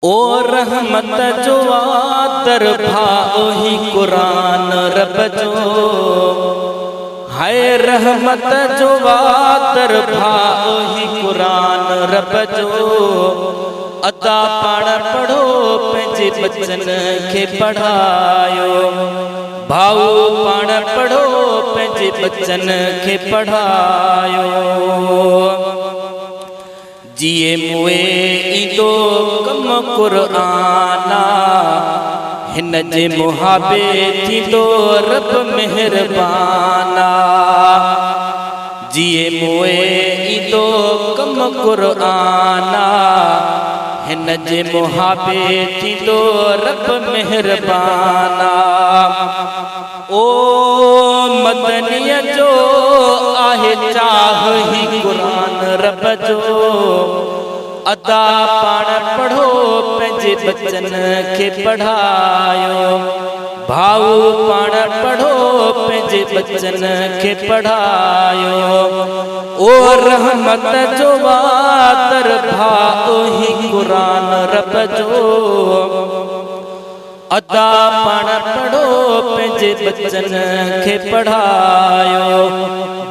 ओ रहमत जो आदर भा ओही कुरान रब जो है रहमत जो आदर भा ओही कुरान रब जो अदा पाण पढ़ो पंहिंजे बचन खे पढ़ायो भाऊ पाण पढ़ो पंहिंजे बचन खे पढ़ायो जिए मुए ईंदो कम कुराना हिन जे मुहाबे थींदो रब मेहरबाना जिए मुए ईंदो कम कुराना हिन जे मुहाबे थींदो रब मेहरबाना ओ मदनीअ जो आहे चाह ही कुरान रब जो अदा पाण पढ़ो पंहिंजे बचन खे पढ़ायो भाऊ पाण पढ़ो पंहिंजे बचन खे पढ़ायो ओ रहमत जो वातर भा ओही कुरान रब जो अदा पाण पढ़ो पंहिंजे बचन खे पढ़ायो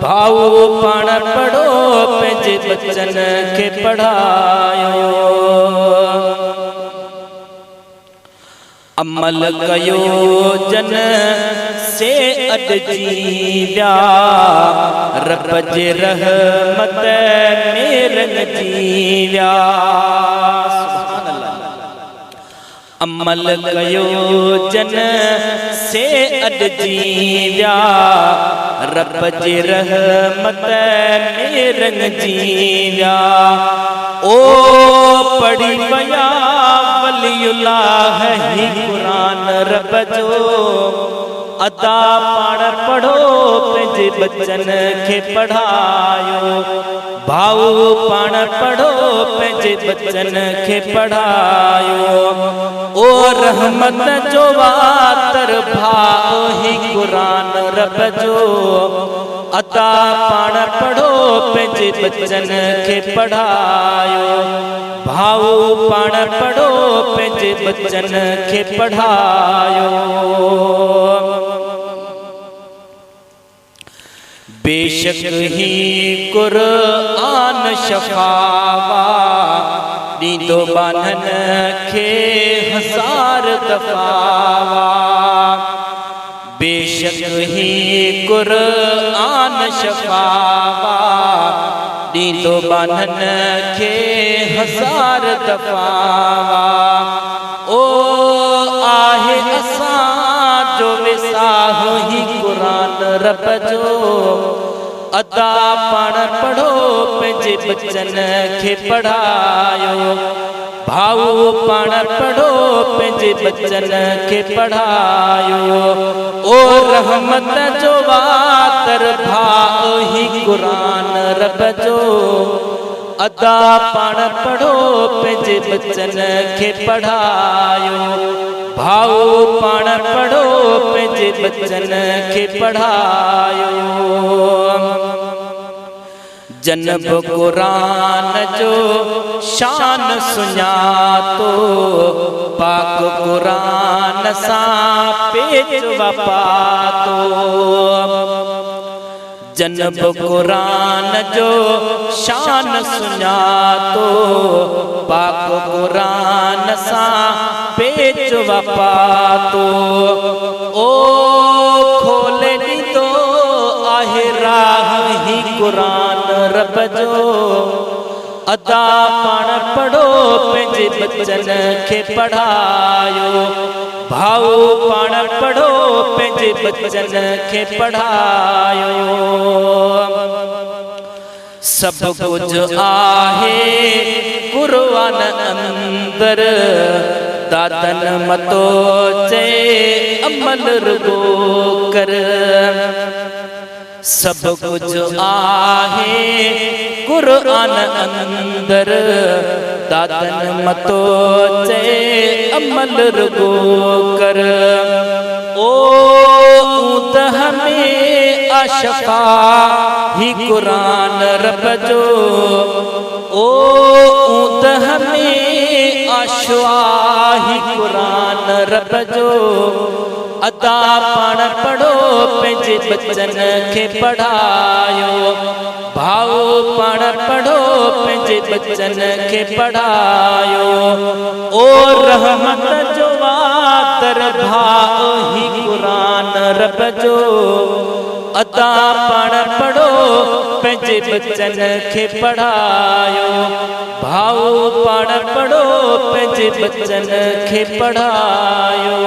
भाऊ पाण पढ़ो पंहिंजे बचन खे पढ़ायो अमल कयो जन से अॾजी विया रब जे रहमत में रंगजी विया अमल कयो जन से अॾजी विया रब जे रहमत में रंगजी विया ओ पढ़ी विया वलियुल्लाह ही कुरान रब जो अदा पाण पढ़ो पंहिंजे बचन खे पढ़ायो भाऊ पाण पढ़ो पंहिंजे बचन खे पढ़ायो ओ रहमत जो वातर भा ओही कुरान रब जो अदा पाण पढ़ो पंहिंजे बचन खे पढ़ायो भाऊ पाण पढ़ो पंहिंजे बचन खे पढ़ायो बेशक ही कुरान शफावा ॾींदो बानन खे हज़ार दफ़ावा बेशक ही कुरान शफावा ॾींदो बानन खे हज़ार दफ़ावा ओ आहे असां जो विसाह ही कुरान रब जो अदा पाण पढ़ो पंहिंजे बचन खे पढ़ायो भाऊ पाण पढ़ो पंहिंजे बचन खे पढ़ायो ओ रहमत जो वातर भा ओही कुरान रब जो अदा पाण पढ़ो पंहिंजे बचन खे पढ़ायो भाऊ पाण पढ़ो पंहिंजे बचन खे पढ़ायो जनब कुरान जो शान सुञातो पाक कुरान सां पेच वपातो जनब कुरान जो शान सुञातो पाक कुरान सां पेच वपातो ओ खोले ॾींदो आहे राह ही कुरान रब जो अदा पाण पढ़ो पंहिंजे बचन खे पढ़ायो भाऊ पाण पढ़ो पंहिंजे बचन खे पढ़ायो सब कुछ आहे कुरान अंदर दादन मतो चए अमल रुगो कर सब कुछ आहे कुरान अंदर दादन मतो चए अमल रुगो कर ओ ऊदह में अशफा ही कुरान रब जो ओ ऊदह में पातशाह आही कुरान रब जो अदा पाण पढ़ो पंहिंजे बचन खे पढ़ायो भाऊ पाण पढ़ो पंहिंजे बचन खे पढ़ायो ओ रहमत जो वातर भाउ ही कुरान रब जो अदा पाण पढ़ो पंहिंजे बचन खे पढ़ायो भाऊ पाण पढ़ो पंहिंजे बचन खे पढ़ायो।